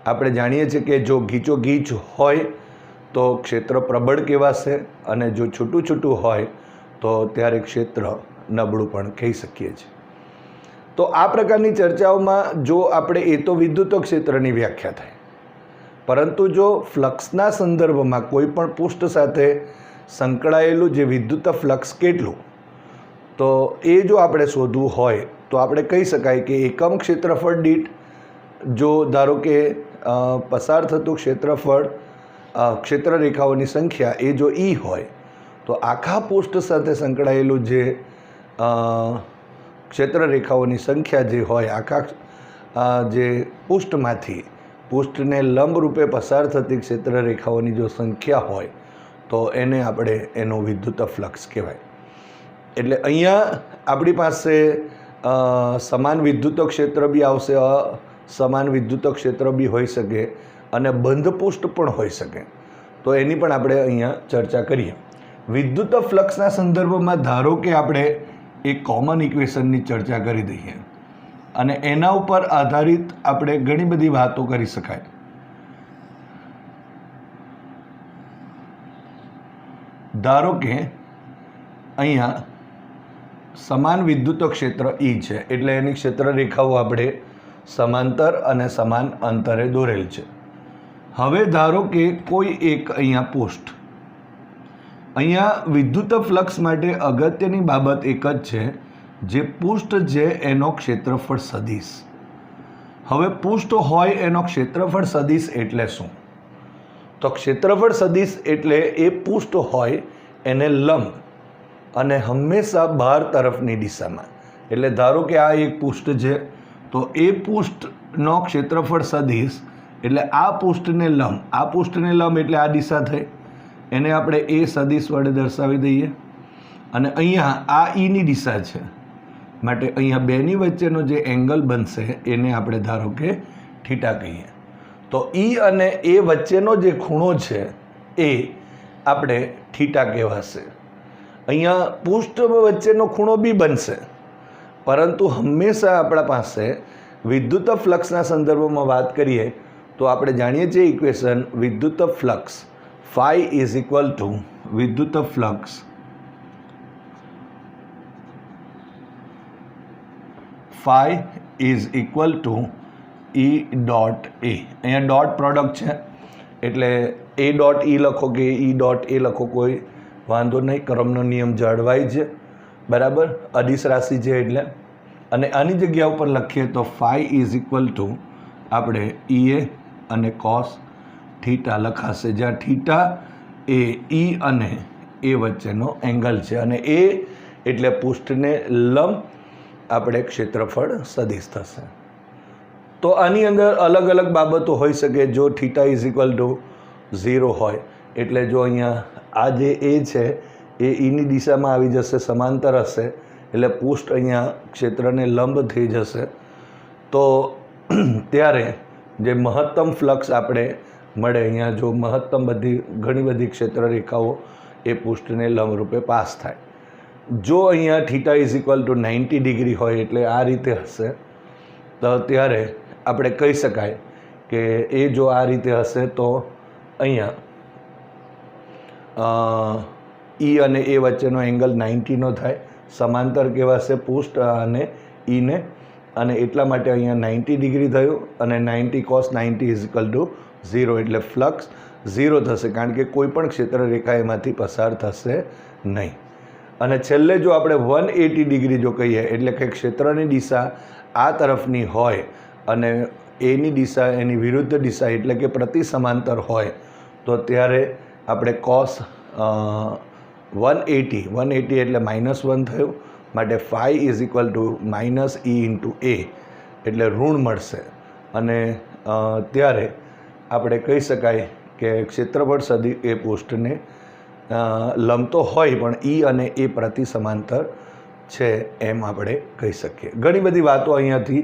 આપણે જાણીએ છીએ કે જો ગીચોગીચ હોય તો ક્ષેત્ર પ્રબળ કહેવાશે અને જો છૂટું છૂટું હોય તો ત્યારે ક્ષેત્ર નબળું પણ કહી શકીએ છીએ. તો આ પ્રકારની ચર્ચાઓમાં જો આપણે એ તો વિદ્યુત ક્ષેત્રની વ્યાખ્યા થાય, પરંતુ જો ફ્લક્સના સંદર્ભમાં કોઈ પણ પૃષ્ઠ સાથે સંકળાયેલું જે વિદ્યુત ફ્લક્સ કેટલું તો એ જો આપણે શોધવું હોય તો આપણે કહી શકાય કે એકમ ક્ષેત્રફળ દીઠ જો ધારો કે પસાર થતું ક્ષેત્ર રેખાઓની સંખ્યા એ જો ઈ હોય તો આખા પૃષ્ઠ સાથે સંકળાયેલું જે ક્ષેત્ર રેખાઓની સંખ્યા જે હોય આખા જે પૃષ્ઠને લંબ રૂપે પસાર થતી ક્ષેત્ર રેખાઓની જો સંખ્યા હોય તો એને આપણે એનું વિદ્યુત ફ્લક્સ કહેવાય. એટલે અહીંયા આપણી પાસે સમાન વિદ્યુત ક્ષેત્ર બી આવશે, સમાન વિદ્યુત ક્ષેત્ર બી હોઈ શકે અને બંધ પૃષ્ઠ પણ હોઈ શકે. તો એની પણ આપણે અહીંયા ચર્ચા કરીએ. વિદ્યુત ફ્લક્સના સંદર્ભમાં ધારો કે આપણે એક કોમન ઇક્વેશનની ચર્ચા કરી દઈએ અને એના ઉપર આધારિત આપણે ઘણી બધી વાતો કરી શકાય. ધારો કે અહીંયા સમાન વિદ્યુત ક્ષેત્ર ઈ છે એટલે એની ક્ષેત્ર રેખાઓ આપણે સમાંતર અને સમાન અંતરે દોરેલ છે. હવે ધારો કે કોઈ એક અહીંયા પૃષ્ઠ, અહીંયા વિદ્યુત ફ્લક્સ માટે અગત્યની બાબત એક જ છે, જે પૃષ્ઠ છે એનો ક્ષેત્રફળ સદિશ. હવે પૃષ્ઠ હોય એનો ક્ષેત્રફળ સદિશ એટલે શું? તો ક્ષેત્રફળ સદિશ એટલે એ પૃષ્ઠ હોય એને લંબ અને હંમેશા બહાર તરફની દિશામાં. એટલે ધારો કે આ એક પૃષ્ઠ છે તો એ પૃષ્ઠનો ક્ષેત્રફળ સદિશ એટલે આ પૃષ્ઠને લંબ એટલે આ દિશા થઈ, એને આપણે એ સદિશ વડે દર્શાવી દઈએ. અને અહીંયા આ ઈની દિશા છે માટે અહીંયા બેની વચ્ચેનો જે એંગલ બનશે એને આપણે ધારો કે થીટા કહીએ. તો ઈ અને એ વચ્ચેનો જે ખૂણો છે એ આપણે થીટા કહેવાશે. અહીંયા પૃષ્ઠ વચ્ચેનો ખૂણો બી બનશે, પરંતુ હંમેશા આપણા પાસે વિદ્યુત ફ્લક્સના સંદર્ભમાં વાત કરીએ તો આપણે જાણીએ છીએ ઇક્વેશન વિદ્યુત flux phi is equal to વિદ્યુત flux phi is equal to E dot A. અહીંયા ડોટ પ્રોડક્ટ છે એટલે એ ડોટ ઈ લખો કે ઈ ડોટ એ લખો, કોઈ વાંધો નહીં, ક્રમનો નિયમ જળવાય છે, બરાબર, અદિશ રાશિ છે એટલે. અને આની જગ્યા ઉપર લખીએ તો ફાઈ ઇઝ ઇક્વલ ટુ આપણે ઈ એ અને કોસ થીટા લખાશે, જ્યાં થીટા એ ઈ અને એ વચ્ચેનો એંગલ છે અને એ એટલે પૃષ્ઠને લંબ આપણે ક્ષેત્રફળ સદિશ થશે. તો આની અંદર અલગ અલગ બાબતો હોઈ શકે. જો થીટા ઇઝ ઇક્વલ ટુ 0 હોય એટલે જો અહીંયા આ જે એ છે એ ઈની દિશામાં આવી જશે, સમાંતર હશે, એટલે પૃષ્ઠ અહીંયા ક્ષેત્રને લંબ થઈ જશે. તો ત્યારે જે મહત્તમ ફ્લક્સ આપણે મળે, અહીંયા જો મહત્તમ ઘણી બધી ક્ષેત્ર રેખાઓ એ પૃષ્ઠને લંબ રૂપે પાસ થાય. જો અહીંયા theta is equal two 90 degree હોય એટલે આ રીતે હશે, તો ત્યારે આપણે કહી શકાય કે એ જો આ રીતે હશે તો અહીંયા ઈ અને એ વચ્ચેનો એંગલ 90નો થાય, સમાંતર કહેવાશે પૃષ્ઠ અને ઈને, અને એટલા માટે અહીંયા 90 ડિગ્રી થયું અને 90 cos 90 ઇઝ ઇક્વલ ટુ 0 એટલે ફ્લક્સ 0 થશે, કારણ કે કોઈ પણ ક્ષેત્ર રેખા એમાંથી પસાર થશે નહીં. અને છેલ્લે જો આપણે 180 ડિગ્રી જો કહીએ એટલે કે ક્ષેત્રની દિશા આ તરફની હોય અને એની દિશા એની વિરુદ્ધ દિશા એટલે કે પ્રતિ સમાંતર હોય તો ત્યારે આપણે cos 180 એટલે -1 થયું, માટે phi is equal to minus E into A એટલે ઋણ મળશે. અને ત્યારે આપણે કહી શકાય કે ક્ષેત્રફળ સદી એ પૃષ્ઠને લંબતો હોય પણ ઈ અને એ પ્રતિ સમાંતર છે એમ આપણે કહી શકીએ. ઘણી બધી વાતો અહીંયાથી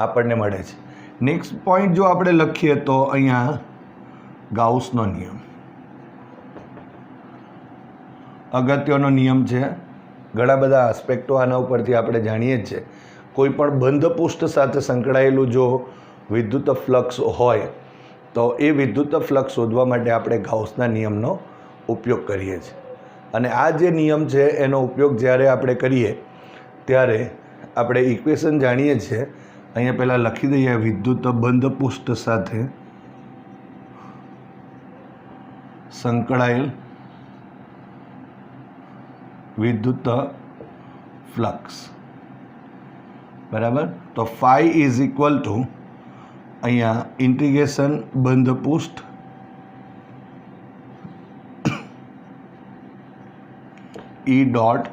આપણને મળે છે. નેક્સ્ટ પોઈન્ટ જો આપણે લખીએ તો અહીંયા ગાઉસનો નિયમ અગત્યનો નિયમ છે. ઘણા બધા આસ્પેક્ટો આના ઉપરથી આપણે જાણીએ જ છે. કોઈ પણ બંધ પૃષ્ઠ સાથે સંકળાયેલું જો વિદ્યુત ફ્લક્સ હોય તો એ વિદ્યુત ફ્લક્સ શોધવા માટે આપણે ગાઉસના નિયમનો ઉપયોગ કરીએ છીએ. અને આ જે નિયમ છે એનો ઉપયોગ જ્યારે આપણે કરીએ ત્યારે આપણે ઇક્વેશન જાણીએ છીએ. અહીંયા પહેલાં લખી દઈએ વિદ્યુત બંધ પૃષ્ઠ સાથે સંકળાયેલ વિદ્યુત ફ્લક્સ બરાબર. તો ફાઈ ઇઝ ઇક્વલ ટુ અહીંયા ઇન્ટિગ્રેશન બંધ પૃષ્ઠ ઈ ડોટ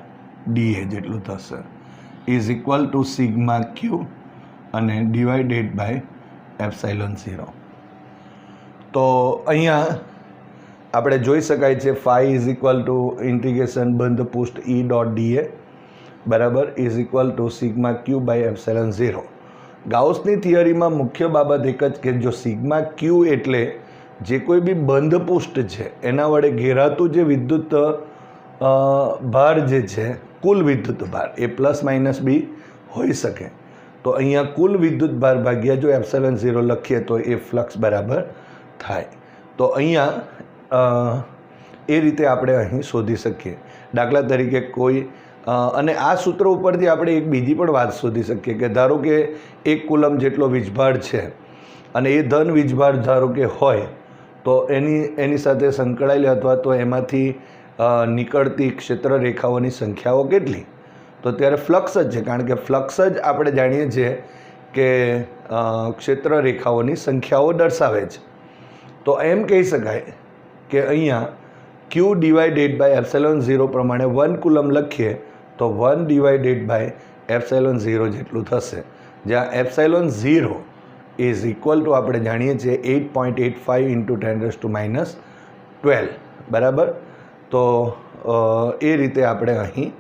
ડીએ જેટલું થશે ઇઝ ઇક્વલ ટુ સિગ્મા ક્યુ અને ડિવાઇડેડ બાય એપ્સાઇલોન 0. તો અહીંયા આપણે જોઈ શકાય છે phi is equal to integration બંધ પૃષ્ઠ ઈ ડોટ ડીએ બરાબર is equal to sigma Q by epsilon 0. ગાઉસની થિયરીમાં મુખ્ય બાબત એક જ કે જો સિગ્મા ક્યુ એટલે જે કોઈ બી બંધ પૃષ્ઠ છે એના વડે ઘેરાતું જે વિદ્યુત ભાર જે છે કુલ વિદ્યુત ભાર એ પ્લસ માઇનસ બી હોઈ શકે. તો અહીંયા કુલ વિદ્યુત ભાર ભાગ્યા જો એપ્સાઇલોન 0 લખીએ તો એ ફ્લક્સ બરાબર થાય. તો અહીંયા એ રીતે આપણે અહીં શોધી શકીએ. દાખલા તરીકે કોઈ અને આ સૂત્ર ઉપરથી આપણે એક બીજી પણ વાત શોધી શકીએ કે ધારો કે 1 કુલમ જેટલો વીજભાર છે અને એ ધન વીજભાર ધારો કે હોય તો એની સાથે સંકળાયેલી અથવા તો એમાંથી નીકળતી ક્ષેત્ર રેખાઓની સંખ્યાઓ કેટલી? તો ત્યારે ફ્લક્સ જ છે, કારણ કે ફ્લક્સ જ આપણે જાણીએ છીએ કે ક્ષેત્ર રેખાઓની સંખ્યાઓ દર્શાવે છે. તો એમ કહી શકાય કે અહીંયા ક્યુ ડિવાઇડેડ બાય એપ્સાઇલોન 0 પ્રમાણે 1 કુલમ લખીએ તો 1 ડિવાઇડેડ બાય એપ્સાઇલોન 0 જેટલું થશે, જ્યાં એપ્સાઇલોન 0 ઇઝ ઇક્વલ ટુ આપણે જાણીએ છીએ 8.85 ઇન્ટુ 10⁻12 બરાબર. તો એ રીતે આપણે અહીં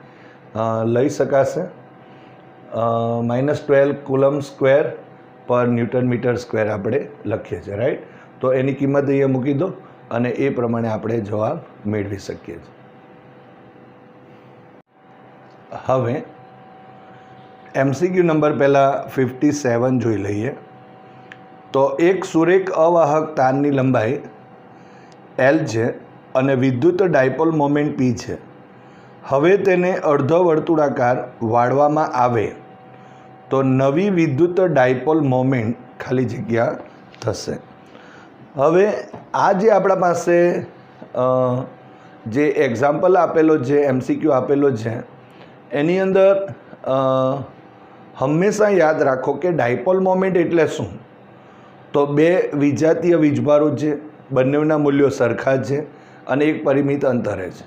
લઈ શકાશે. -12 કુલમ સ્ક્વેર પર ન્યૂટન મીટર સ્ક્વેર આપણે લખીએ છીએ, રાઈટ. તો એની કિંમત અહીંયા મૂકી દો અને એ પ્રમાણે આપણે જવાબ મેળવી શકીએ છીએ. હવે MCQ નંબર પહેલાં 57 જોઈ લઈએ. તો એક સુરેખ અવાહક તારની લંબાઈ L છે અને વિદ્યુત ડાયપોલ મોમેન્ટ P છે. હવે તેને અર્ધ વર્તુળાકાર વાળવામાં આવે તો નવી વિદ્યુત ડાયપોલ મોમેન્ટ ખાલી જગ્યા થશે. હવે આ જે આપણા પાસે જે એક્ઝામ્પલ આપેલો છે, MCQ આપેલો છે, એની અંદર હંમેશા યાદ રાખો કે ડાયપોલ મોમેન્ટ એટલે શું? તો બે વિજાતીય વીજભારો છે, બંનેના મૂલ્યો સરખા છે અને એક પરિમિત અંતરે છે.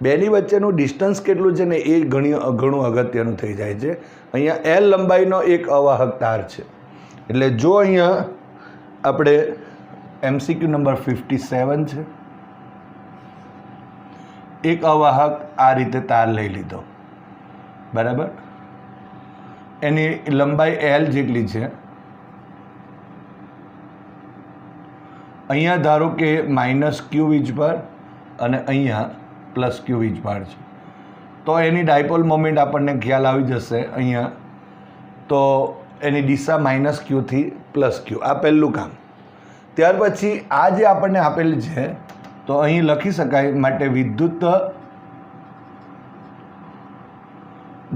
બેની વચ્ચેનું ડિસ્ટન્સ કેટલું છે ને એ ઘણું અગત્યનું થઈ જાય છે. અહીંયા L લંબાઈનો એક અવાહક તાર છે. એટલે જો અહીંયા આપણે MCQ નંબર 57 છે, એક અવાહક આ રીતે તાર લઈ લીધો બરાબર, એની લંબાઈ L જેટલી છે. અહીંયા ધારો કે -Q વીજભાર અને અહીંયા +Q વીજભાર છે. તો એની ડાયપોલ મોમેન્ટ આપણને ખ્યાલ આવી જશે અહીંયા. તો એની દિશા -Q થી +Q. આ પહેલું કામ. ત્યાર પછી આ જે આપણને આપેલી છે તો અહીં લખી શકાય માટે વિદ્યુત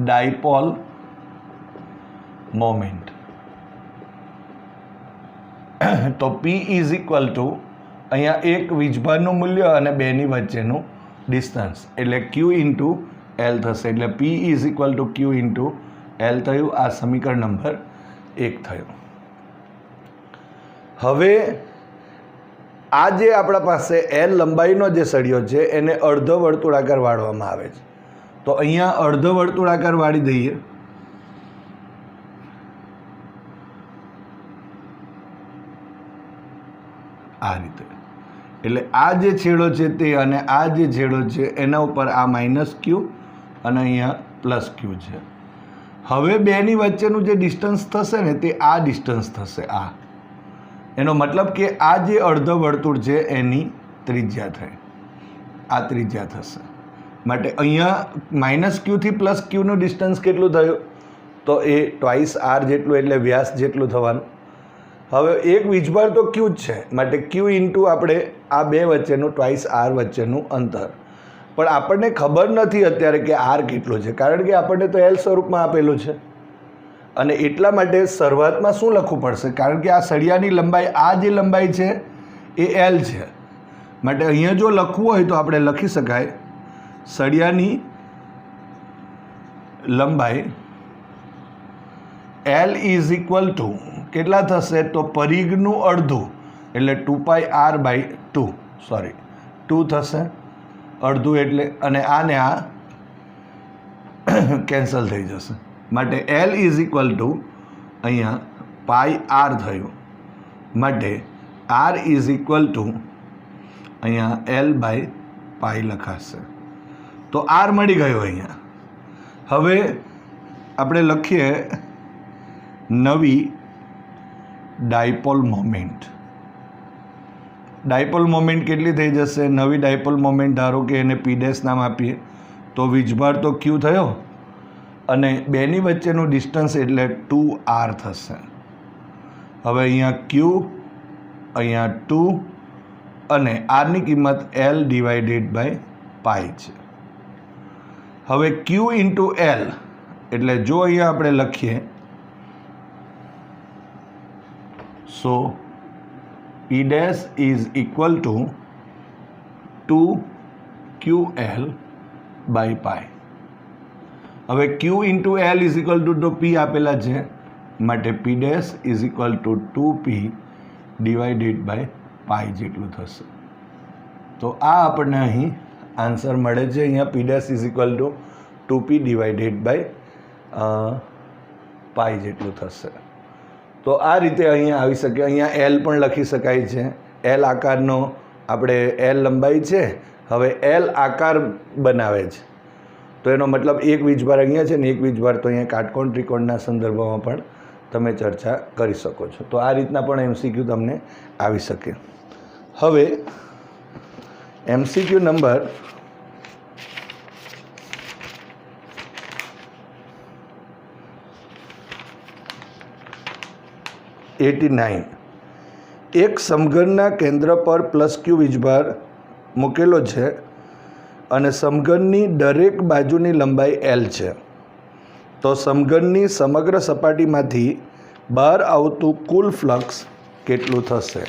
ડાયપોલ મોમેન્ટ. તો P ઇઝ ઇક્વલ ટુ અહીંયા એક વીજભારનું મૂલ્ય અને બેની વચ્ચેનું ડિસ્ટન્સ એટલે Q ઇન્ટુ L થશે. એટલે P is equal two Q into L થયું. આ સમીકરણ નંબર 1 થયું. હવે આ જે આપણા પાસે L લંબાઈનો જે સળિયો છે એને અર્ધ વર્તુળાકાર વાળવામાં આવે છે. તો અહીંયા અર્ધ વર્તુળાકાર વાળી દઈએ. આ રીતે. એટલે આ જે છેડો છે તે અને આ જે છેડો છે એના ઉપર આ માઇનસ ક્યુ અને અહીંયા પ્લસ ક્યુ છે. હવે બેની વચ્ચેનું જે ડિસ્ટન્સ થશે ને તે આ ડિસ્ટન્સ થશે. આ એનો મતલબ કે આ જે અર્ધ વર્તુળ છે એની ત્રિજ્યા થઈ, આ ત્રિજ્યા થશે. માટે અહીંયા માઇનસ ક્યુથી પ્લસ ક્યુનું ડિસ્ટન્સ કેટલું થયું? તો એ ટ્વાઇસ આર જેટલું, એટલે વ્યાસ જેટલું થવાનું. હવે એક વીજભાર તો ક્યુ જ છે, માટે ક્યુ ઇન્ટુ આપણે આ બે વચ્ચેનું ટ્વાઇસ આર વચ્ચેનું અંતર. પણ આપણને ખબર નથી અત્યારે કે આર કેટલો છે, કારણ કે આપણને તો એલ સ્વરૂપમાં આપેલું છે. અને એટલા માટે શરૂઆતમાં શું લખવું પડશે? કારણ કે આ સળિયાની લંબાઈ, આ જે લંબાઈ છે એ એલ છે. માટે અહીંયા જો લખવું હોય તો આપણે લખી શકાય સળિયાની લંબાઈ એલ ઇઝ ઇક્વલ ટુ કેટલા થશે? તો પરિઘનું અડધું એટલે 2πr/2, સોરી 2 થશે અડધું એટલે, અને આને આ કેન્સલ થઈ જશે. માટે એલ ઇઝ ઇક્વલ ટુ અહીંયા πr થયું. માટે આર ઇઝ ઇક્વલ ટુ અહીંયા L/π લખાશે. તો આર મળી ગયો અહીંયા. હવે આપણે લખીએ નવી ડાયપોલ મોમેન્ટ. ડાયપોલ મોમેન્ટ કેટલી થઈ જશે? નવી ડાયપોલ મોમેન્ટ ધારો કે એને P' નામ આપીએ તો વીજભાર તો Q થયો અને બેની વચ્ચેનું ડિસ્ટન્સ એટલે 2r થશે. હવે અહીંયા Q, અહીંયા 2 અને આરની કિંમત L/π છે. હવે Q ઇન્ટુ L એટલે જો અહીંયા આપણે લખીએ સો P' is equal two 2QL/π. હવે Q into L is equal two P આપેલા છે, માટે P' is equal two 2P/π જેટલું થશે. તો આ આપણને અહીં આન્સર મળે છે. અહીંયા P' is equal two 2P/π જેટલું થશે. તો આ રીતે અહીંયા આવી શકે. અહીંયા એલ પણ લખી શકાય છે. એલ આકારનો આપણે એલ લંબાઈ છે, હવે એલ આકાર બનાવે છે. તો એનો મતલબ એક વીજભાર અહીંયા છે ને એક વીજભાર તો અહીંયા કાટકોણ ત્રિકોણના સંદર્ભમાં પણ તમે ચર્ચા કરી શકો છો. તો આ રીતના પણ MCQ તમને આવી શકે. હવે MCQ નંબર 89. એક સમઘનના કેન્દ્ર પર +Q વીજભાર મૂકેલો છે અને સમઘનની દરેક બાજુની લંબાઈ L છે. તો સમઘનની સમગ્ર સપાટીમાંથી બહાર આવતું કુલ ફ્લક્સ કેટલું થશે?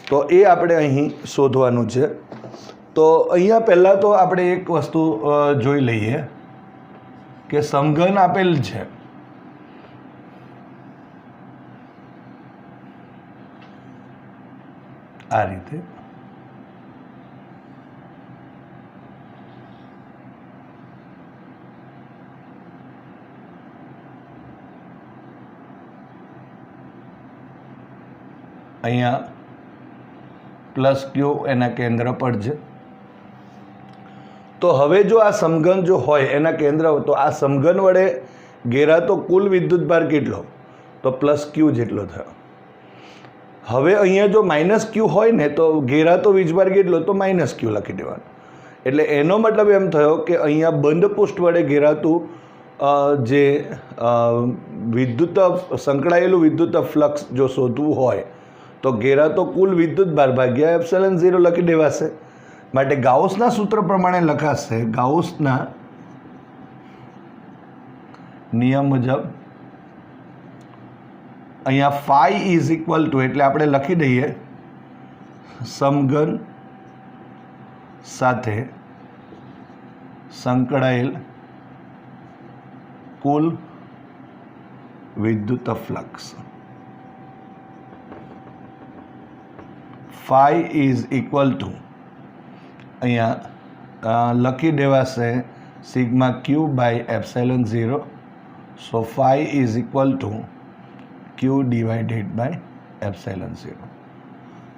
તો એ આપણે અહીં શોધવાનું છે. તો અહીંયા પહેલાં તો આપણે એક વસ્તુ જોઈ લઈએ કે સમઘન આપેલ છે. આ રીતે અહીંયા +Q એના કેન્દ્ર પર છે. તો હવે જો આ સમઘન જો હોય એના કેન્દ્ર, તો આ સમઘન વડે ઘેરાતો કુલ વિદ્યુતભાર કેટલો? તો +Q જેટલો થયો. હવે અહીંયા જો -Q હોય ને તો ઘેરાતો વીજભાર કેટલો? તો -Q લખી દેવાનું. એટલે એનો મતલબ એમ થયો કે અહીંયા બંધ પૃષ્ઠ વડે ઘેરાતું જે વિદ્યુત સંકળાયેલું વિદ્યુત ફ્લક્સ જો શોધવું હોય તો ઘેરાતો કુલ વિદ્યુતભાર ભાગ્યા ε0 લખી દેવાશે. માટે ગાઉસના સૂત્ર પ્રમાણે લખાશે, ગાઉસના નિયમ મુજબ અહીંયા φ ઇઝ ઇક્વલ ટુ, એટલે આપણે લખી દઈએ સમઘન સાથે સંકળાયેલ કુલ વિદ્યુત ફ્લક્સ. φ ઇઝ ઇક્વલ ટુ અહીંયા લખી દેવાશે sigma q by epsilon 0. So phi is equal to q divided by epsilon 0.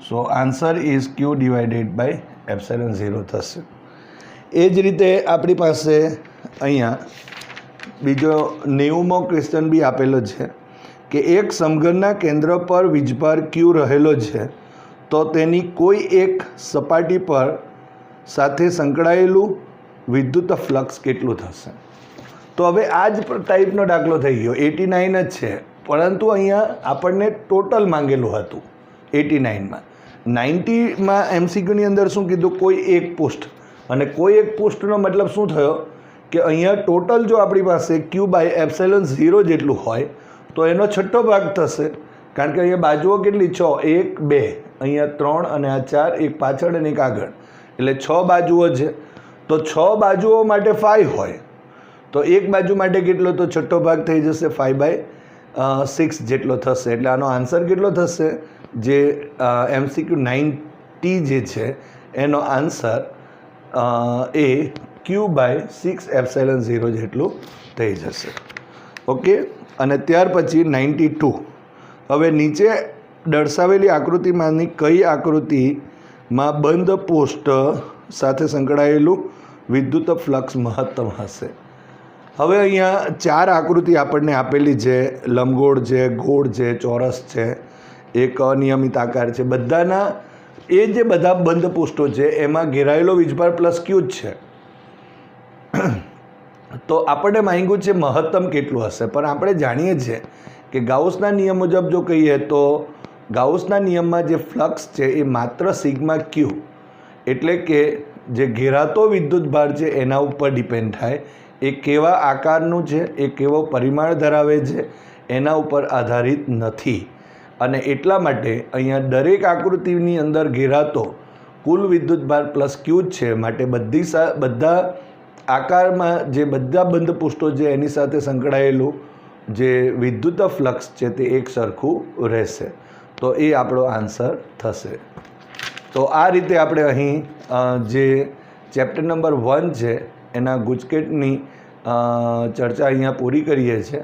So answer is q divided by epsilon 0 થશે. એ જ રીતે આપણી પાસે અહીંયા બીજો 90મો ક્વેશ્ચન બી આપેલો છે કે એક સમઘનના કેન્દ્ર પર વીજભાર q રહેલો છે તો તેની કોઈ એક સપાટી પર સાથે સંકળાયેલું વિદ્યુત ફ્લક્સ કેટલું થશે. તો હવે આ જ ટાઈપનો દાખલો થઈ ગયો. 89 જ છે, પરંતુ અહીંયા આપણને ટોટલ માંગેલું હતું 89માં. 90માં એમસીક્યુની અંદર શું કીધું, કોઈ એક પૃષ્ઠ, અને કોઈ એક પૃષ્ઠનો મતલબ શું થયો કે અહીંયા ટોટલ જો આપણી પાસે ક્યુ બાય એપ્સિલોન 0 જેટલું હોય તો એનો છઠ્ઠો ભાગ થશે, કારણ કે અહીંયા બાજુઓ કેટલી 6, 1 2, અહીંયા 3 અને આ 4, એક પાછળ અને એક આગળ, એટલે 6 બાજુઓ છે. તો 6 બાજુઓ માટે 5 હોય તો એક બાજુ માટે કેટલો, તો છઠ્ઠો ભાગ થઈ જશે 5/6 જેટલો થશે. એટલે આનો આન્સર કેટલો થશે, જે એમસીક્યુ 90 જે છે એનો આન્સર એ ક્યુ બાય 6 એપ્સિલોન 0 જેટલું થઈ જશે. ઓકે, અને ત્યાર પછી 92. હવે નીચે દર્શાવેલી આકૃતિમાંની કઈ આકૃતિમાં બંધ પૃષ્ઠ સાથે સંકળાયેલું વિદ્યુત ફ્લક્સ મહત્તમ હશે. હવે અહીંયા 4 આકૃતિ આપણને આપેલી છે, લંબગોળ છે, ગોળ છે, ચોરસ છે, એક અનિયમિત આકાર છે. બધાના એ જે બધા બંધ પૃષ્ઠો છે એમાં ઘેરાયેલો વીજભાર પ્લસ ક્યુ જ છે. તો આપણને માંગ્યું છે મહત્તમ કેટલું હશે, પણ આપણે જાણીએ છીએ કે ગાઉસના નિયમ મુજબ જો કહીએ તો ગાઉસના નિયમમાં જે ફ્લક્સ છે એ માત્ર સિગ્મા ક્યુ, એટલે કે જે ઘેરાતો વિદ્યુતભાર છે એના ઉપર ડિપેન્ડ થાય, એ કેવા આકારનું છે, એ કેવો પરિમાણ ધરાવે છે એના ઉપર આધારિત નથી. અને એટલા માટે અહીંયા દરેક આકૃતિની અંદર ઘેરાતો કુલ વિદ્યુતભાર પ્લસ ક્યુ જ છે. માટે બધા આકારમાં જે બધા બંધ પૃષ્ઠો છે એની સાથે સંકળાયેલું જે વિદ્યુત ફ્લક્સ છે તે એક સરખું રહેશે. તો એ આપણો આન્સર થશે. તો આ રીતે આપણે અહીં જે ચેપ્ટર નંબર 1 છે એના ગુજકેટની ચર્ચા અહીંયા પૂરી કરીએ છીએ.